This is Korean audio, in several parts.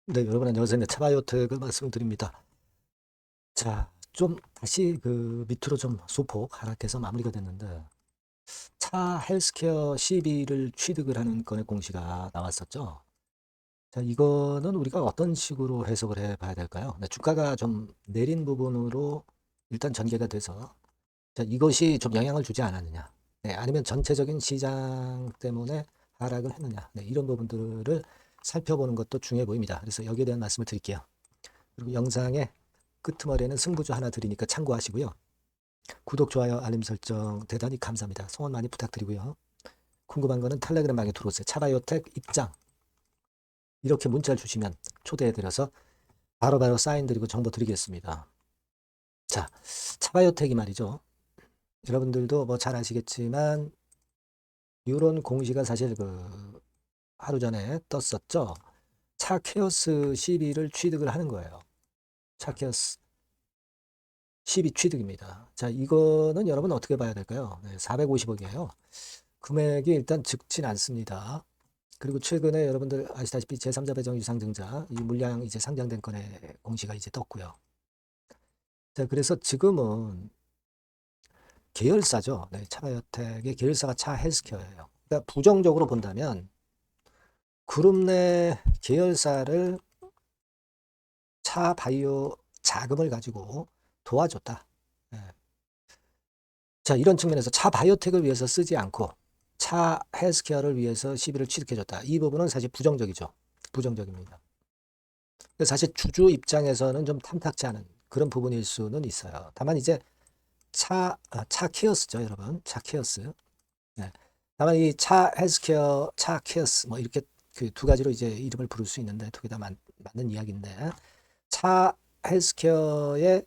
네, 여러분 안녕하세요. 네, 차바이오텍을 말씀드립니다. 자, 좀 다시 그 밑으로 좀 소폭 하락해서 마무리가 됐는데, 차 헬스케어 CB를 취득을 하는 건의 공시가 나왔었죠. 자, 이거는 우리가 어떤 식으로 해석을 해 봐야 될까요? 네, 주가가 좀 내린 부분으로 일단 전개가 돼서, 자, 이것이 좀 영향을 주지 않았느냐. 네, 아니면 전체적인 시장 때문에 하락을 했느냐. 네, 이런 부분들을 살펴보는 것도 중요해 보입니다. 그래서 여기에 대한 말씀을 드릴게요. 그리고 영상의 끄트머리에는 승부조 하나 드리니까 참고하시고요. 구독, 좋아요, 알림 설정 대단히 감사합니다. 성원 많이 부탁드리고요. 궁금한 거는 텔레그램방에 들어오세요. 차바이오텍 입장 이렇게 문자를 주시면 초대해드려서 바로바로 사인 드리고 정보 드리겠습니다. 자, 차바이오텍이 말이죠. 여러분들도 뭐 잘 아시겠지만 이런 공시가 사실 그 하루 전에 떴었죠. 차케어스 12를 취득을 하는 거예요. 차케어스 12 취득입니다. 자, 이거는 여러분 어떻게 봐야 될까요? 네, 450억이에요. 금액이 일단 적진 않습니다. 그리고 최근에 여러분들 아시다시피 제3자 배정 유상증자 이 물량 이제 상장된 건의 공시가 이제 떴고요. 자, 그래서 지금은 계열사죠. 네, 차바이오텍의 계열사가 차 헬스케어예요. 그러니까 부정적으로 본다면 그룹 내 계열사를 차 바이오 자금을 가지고 도와줬다. 네. 자, 이런 측면에서 차 바이오텍을 위해서 쓰지 않고 차 헬스케어를 위해서 시비를 취득해줬다. 이 부분은 사실 부정적이죠. 부정적입니다. 사실 주주 입장에서는 좀 탐탁지 않은 그런 부분일 수는 있어요. 다만 이제 차 케어스죠, 여러분. 차 케어스. 네. 다만 이 차 헬스케어, 차 케어스 뭐 이렇게 그 두 가지로 이제 이름을 부를 수 있는데 두 개 다 맞는 이야기인데 차 헬스케어의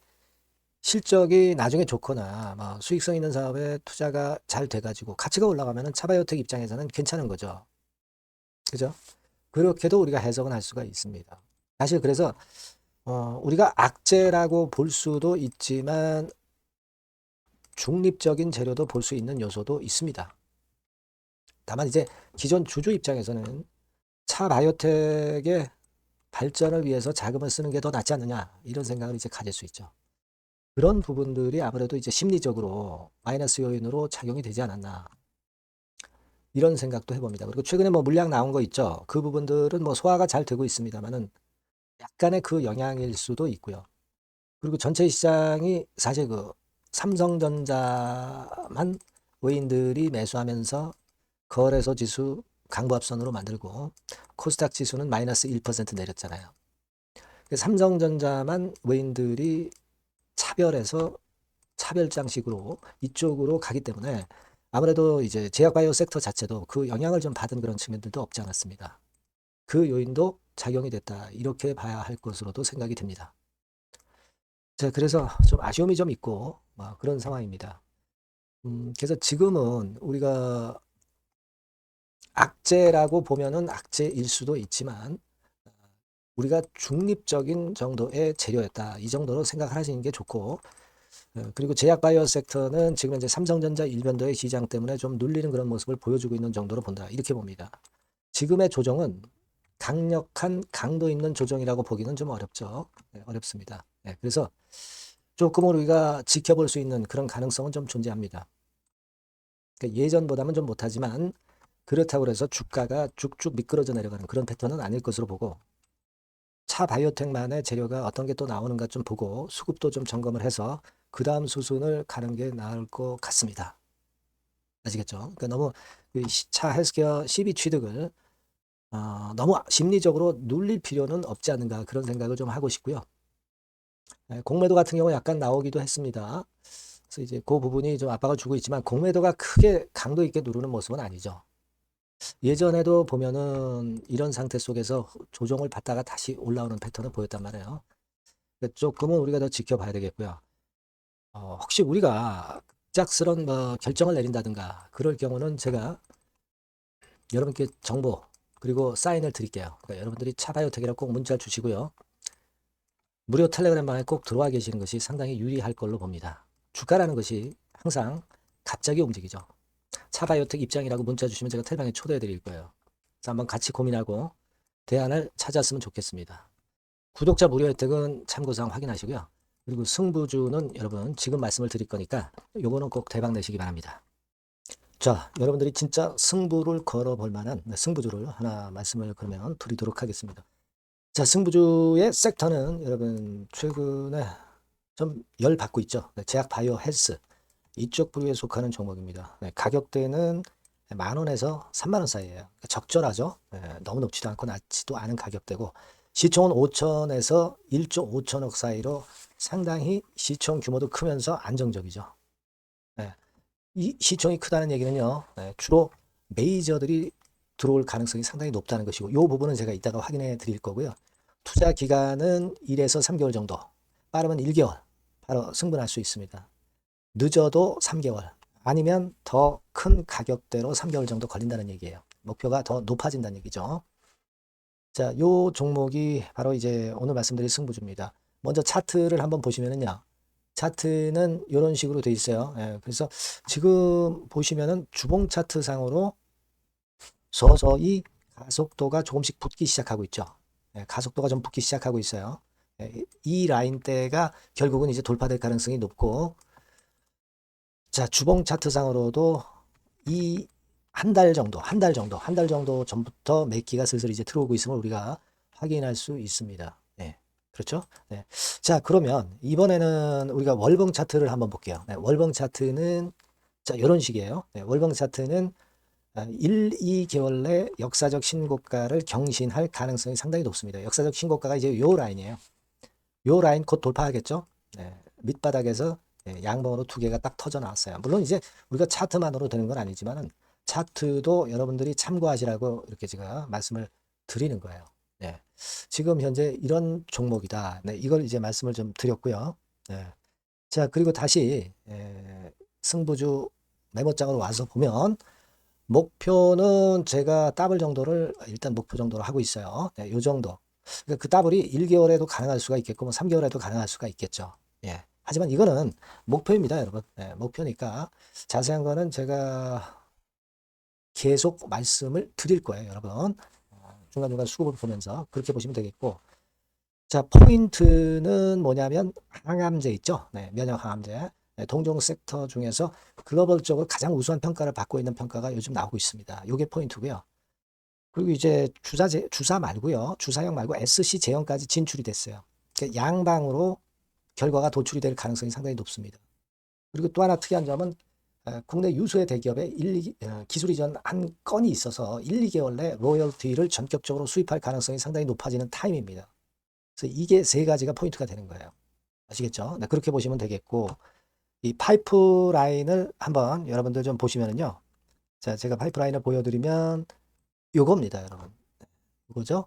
실적이 나중에 좋거나 뭐 수익성 있는 사업에 투자가 잘 돼가지고 가치가 올라가면은 차바이오텍 입장에서는 괜찮은 거죠. 그죠? 그렇게도 우리가 해석은 할 수가 있습니다. 사실 그래서 우리가 악재라고 볼 수도 있지만 중립적인 재료도 볼 수 있는 요소도 있습니다. 다만 이제 기존 주주 입장에서는 차 바이오텍의 발전을 위해서 자금을 쓰는 게 더 낫지 않느냐 이런 생각을 이제 가질 수 있죠. 그런 부분들이 아무래도 이제 심리적으로 마이너스 요인으로 작용이 되지 않았나 이런 생각도 해봅니다. 그리고 최근에 뭐 물량 나온 거 있죠. 그 부분들은 뭐 소화가 잘 되고 있습니다만은 약간의 그 영향일 수도 있고요. 그리고 전체 시장이 사실 그 삼성전자만 외인들이 매수하면서 거래소 지수 강보합선으로 만들고 코스닥 지수는 마이너스 1% 내렸잖아요. 삼성전자만 외인들이 차별해서 차별장식으로 이쪽으로 가기 때문에 아무래도 이제 제약바이오 섹터 자체도 그 영향을 좀 받은 그런 측면들도 없지 않았습니다. 그 요인도 작용이 됐다. 이렇게 봐야 할 것으로도 생각이 됩니다. 자, 그래서 좀 아쉬움이 좀 있고 그런 상황입니다. 그래서 지금은 우리가 악재라고 보면은 악재일 수도 있지만 우리가 중립적인 정도의 재료였다. 이 정도로 생각하시는 게 좋고 그리고 제약바이오 섹터는 지금 현재 삼성전자 일변도의 시장 때문에 좀 눌리는 그런 모습을 보여주고 있는 정도로 본다. 이렇게 봅니다. 지금의 조정은 강력한 강도 있는 조정이라고 보기는 좀 어렵죠. 네, 어렵습니다. 네, 그래서 조금은 우리가 지켜볼 수 있는 그런 가능성은 좀 존재합니다. 그러니까 예전보다는 좀 못하지만 그렇다고 해서 주가가 쭉쭉 미끄러져 내려가는 그런 패턴은 아닐 것으로 보고 차 바이오텍만의 재료가 어떤 게 또 나오는가 좀 보고 수급도 좀 점검을 해서 그 다음 수순을 가는 게 나을 것 같습니다. 아시겠죠? 그러니까 너무 차 헬스케어 12 취득을 너무 심리적으로 눌릴 필요는 없지 않는가 그런 생각을 좀 하고 싶고요. 공매도 같은 경우 약간 나오기도 했습니다. 그래서 이제 그 부분이 좀 압박을 주고 있지만 공매도가 크게 강도 있게 누르는 모습은 아니죠. 예전에도 보면은 이런 상태 속에서 조정을 받다가 다시 올라오는 패턴을 보였단 말이에요. 조금은 우리가 더 지켜봐야 되겠고요. 혹시 우리가 급작스런 뭐 결정을 내린다든가 그럴 경우는 제가 여러분께 정보 그리고 사인을 드릴게요. 그러니까 여러분들이 차바이오텍이라고 꼭 문자 주시고요. 무료 텔레그램방에 꼭 들어와 계시는 것이 상당히 유리할 걸로 봅니다. 주가라는 것이 항상 갑자기 움직이죠. 차바이오텍 입장이라고 문자 주시면 제가 텔레그램에 초대해 드릴 거예요. 그래서 한번 같이 고민하고 대안을 찾았으면 좋겠습니다. 구독자 무료 혜택은 참고사항 확인하시고요. 그리고 승부주는 여러분 지금 말씀을 드릴 거니까 요거는 꼭 대박 내시기 바랍니다. 자, 여러분들이 진짜 승부를 걸어볼 만한 승부주를 하나 말씀을 그러면 드리도록 하겠습니다. 자, 승부주의 섹터는 여러분 최근에 좀 열 받고 있죠. 제약 바이오 헬스 이쪽 부류에 속하는 종목입니다. 가격대는 10,000원에서 30,000원 사이에요. 적절하죠. 너무 높지도 않고 낮지도 않은 가격대고 시총은 5천에서 1조 5천억 사이로 상당히 시총 규모도 크면서 안정적이죠. 이 시총이 크다는 얘기는요, 주로 메이저들이 들어올 가능성이 상당히 높다는 것이고, 이 부분은 제가 이따가 확인해 드릴 거고요. 투자 기간은 1에서 3개월 정도, 빠르면 1개월, 바로 승분할 수 있습니다. 늦어도 3개월, 아니면 더 큰 가격대로 3개월 정도 걸린다는 얘기예요. 목표가 더 높아진다는 얘기죠. 자, 요 종목이 바로 이제 오늘 말씀드릴 승부주입니다. 먼저 차트를 한번 보시면은요. 차트는 이런 식으로 돼 있어요. 그래서 지금 보시면은 주봉 차트 상으로 서서히 가속도가 조금씩 붙기 시작하고 있죠. 가속도가 좀 붙기 시작하고 있어요. 이 라인대가 결국은 이제 돌파될 가능성이 높고, 자, 주봉 차트 상으로도 이 한 달 정도 전부터 매기가 슬슬 이제 들어오고 있음을 우리가 확인할 수 있습니다. 그렇죠? 자, 그러면 이번에는 우리가 월봉 차트를 한번 볼게요. 월봉 차트는 자, 이런 식이에요. 월봉 차트는 1, 2개월 내 역사적 신고가를 경신할 가능성이 상당히 높습니다. 역사적 신고가가 이제 요 라인이에요. 요 라인 곧 돌파하겠죠? 밑바닥에서 양봉으로 두 개가 딱 터져 나왔어요. 물론 이제 우리가 차트만으로 되는 건 아니지만은 차트도 여러분들이 참고하시라고 이렇게 제가 말씀을 드리는 거예요. 지금 현재 이런 종목이다. 이걸 이제 말씀을 좀 드렸고요. 자, 그리고 다시 승부주 메모장으로 와서 보면 목표는 제가 더블 정도를 일단 목표 정도로 하고 있어요. 요 정도. 그러니까 그 더블이 1개월에도 가능할 수가 있겠고 뭐 3개월에도 가능할 수가 있겠죠. 하지만 이거는 목표입니다, 여러분. 목표니까 자세한 거는 제가 계속 말씀을 드릴 거예요, 여러분. 중간중간 수급을 보면서 그렇게 보시면 되겠고, 자, 포인트는 뭐냐면 항암제 있죠. 면역 항암제. 동종 섹터 중에서 글로벌적으로 가장 우수한 평가를 받고 있는 평가가 요즘 나오고 있습니다. 요게 포인트고요. 그리고 이제 주사 말고요. 주사형 말고 SC 제형까지 진출이 됐어요. 그러니까 양방으로 결과가 도출이 될 가능성이 상당히 높습니다. 그리고 또 하나 특이한 점은 국내 유수의 대기업에 기술 이전 한 건이 있어서 1, 2개월 내 로열티를 전격적으로 수입할 가능성이 상당히 높아지는 타임입니다. 그래서 이게 세 가지가 포인트가 되는 거예요. 아시겠죠? 그렇게 보시면 되겠고, 이 파이프라인을 한번 여러분들 좀 보시면은요. 자, 제가 파이프라인을 보여드리면 요겁니다, 여러분. 이거죠?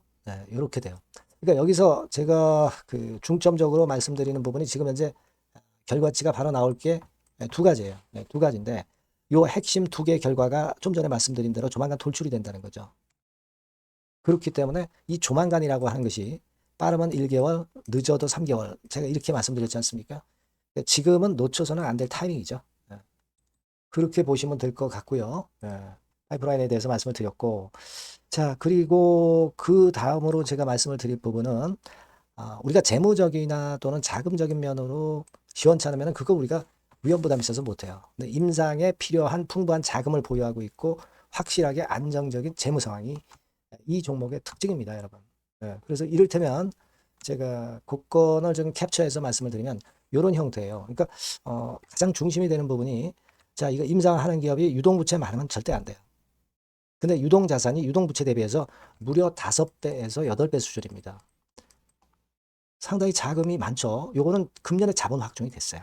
이렇게 돼요. 그러니까 여기서 제가 그 중점적으로 말씀드리는 부분이 지금 현재 결과치가 바로 나올 게 두 가지예요. 두 가지인데 요 핵심 두 개 결과가 좀 전에 말씀드린 대로 조만간 돌출이 된다는 거죠. 그렇기 때문에 이 조만간이라고 하는 것이 빠르면 1개월, 늦어도 3개월. 제가 이렇게 말씀드렸지 않습니까? 지금은 놓쳐서는 안 될 타이밍이죠. 그렇게 보시면 될 것 같고요. 파이프라인에 대해서 말씀을 드렸고, 자, 그리고 그 다음으로 제가 말씀을 드릴 부분은 우리가 재무적이나 또는 자금적인 면으로 시원찮으면 그거 우리가 위험부담이 있어서 못해요. 근데 임상에 필요한 풍부한 자금을 보유하고 있고 확실하게 안정적인 재무 상황이 이 종목의 특징입니다, 여러분. 그래서 이를테면 제가 곡선을 좀 캡처해서 말씀을 드리면 이런 형태예요. 그러니까 가장 중심이 되는 부분이 자, 이거 임상하는 기업이 유동부채 많으면 절대 안 돼요. 근데 유동자산이 유동부채 대비해서 무려 5배에서 8배 수준입니다. 상당히 자금이 많죠. 요거는 금년에 자본 확정이 됐어요.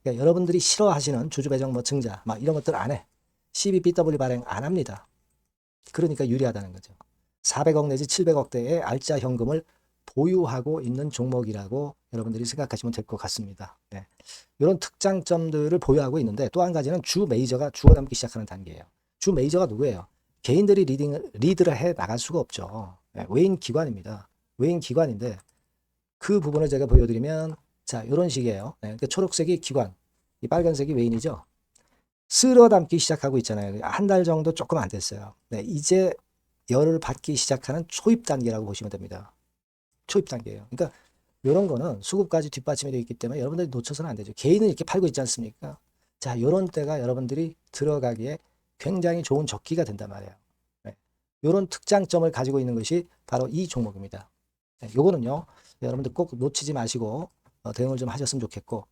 그러니까 여러분들이 싫어하시는 주주배정 뭐 증자 막 이런 것들 안 해. CBBW 발행 안 합니다. 그러니까 유리하다는 거죠. 400억 내지 700억대의 알짜 현금을 보유하고 있는 종목이라고 여러분들이 생각하시면 될 것 같습니다. 이런 특장점들을 보유하고 있는데 또 한 가지는 주 메이저가 주워담기 시작하는 단계예요. 주 메이저가 누구예요? 개인들이 리드를 해 나갈 수가 없죠. 외인 기관입니다. 외인 기관인데 그 부분을 제가 보여드리면 자, 이런 식이에요. 그러니까 초록색이 기관, 이 빨간색이 외인이죠. 쓸어 담기 시작하고 있잖아요. 한 달 정도 조금 안 됐어요. 이제 열을 받기 시작하는 초입 단계라고 보시면 됩니다. 초입 단계예요. 그러니까 이런 거는 수급까지 뒷받침이 되어 있기 때문에 여러분들이 놓쳐서는 안 되죠. 개인은 이렇게 팔고 있지 않습니까? 자, 이런 때가 여러분들이 들어가기에 굉장히 좋은 적기가 된단 말이에요. 네. 이런 특장점을 가지고 있는 것이 바로 이 종목입니다. 네, 요거는요, 여러분들 꼭 놓치지 마시고 대응을 좀 하셨으면 좋겠고,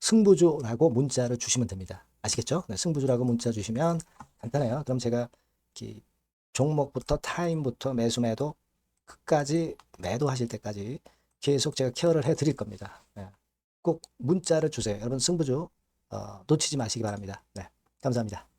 승부주라고 문자를 주시면 됩니다. 아시겠죠? 네, 승부주라고 문자 주시면 간단해요. 그럼 제가 이 종목부터 타임부터 매수 매도 끝까지 매도하실 때까지 계속 제가 케어를 해 드릴 겁니다. 네. 꼭 문자를 주세요. 여러분 승부주 놓치지 마시기 바랍니다. 네, 감사합니다.